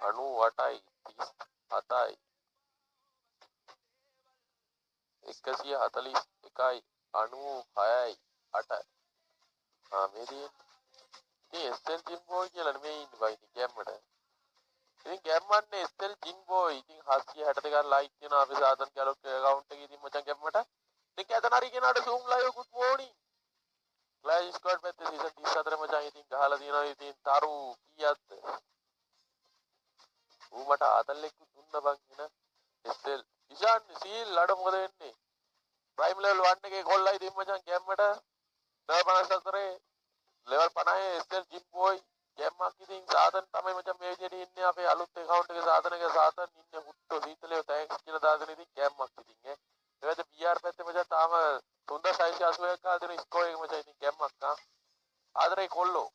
98යි 37යි 141යි 96යි 8යි. මේ තියෙන්නේ ඉතින් එස්ටෙල් ජිම් බෝයි කියලා නෙමෙයි ඉන්නේ බයි ඉතින් ගැම්මට. ඉතින් ගැම්මන්නේ එස්ටෙල් ජිම් බෝයි. ඉතින් 762ක් ලයික් දෙනවා අපේ සාධන ගැලොක් account එකේ ඉතින් මචං ගැම්මට. ඉතින් කැතන හරි කෙනාට zoom live good morning. Clash squad පැත්තේ season 34 මචං ඉතින් ගහලා දිනවා ඉතින් තරු කීයක්ද? ඌ මට ආතල්ලෙක් දුන්න බං එන එස්ටෙල් ඉෂාන් සීල් ලඩ මොකද වෙන්නේ? ප්‍රයිම් ලෙවල් 1 එකේ කොල්ලයි ඉතින් මචං ගැම්මට 54 level 50 SL Jim Boy ගැම්මක් ඉතින් සාධන තමයි මචං මේ විදිහට ඉන්නේ අපේ අලුත් account එකේ සාධනක සාධන ඉන්නේ හුට්ටෝ සීතලේ තෑන්ක්ස් කියලා දාගෙන ඉතින් ගැම්මක් ඉතින් ඈ ඒකද BR පැත්තේ මචං තාම 3681 ආ දෙන ස්කෝර් එක මචං ඉතින් ගැම්මක් ආදරේ කොල්ලෝ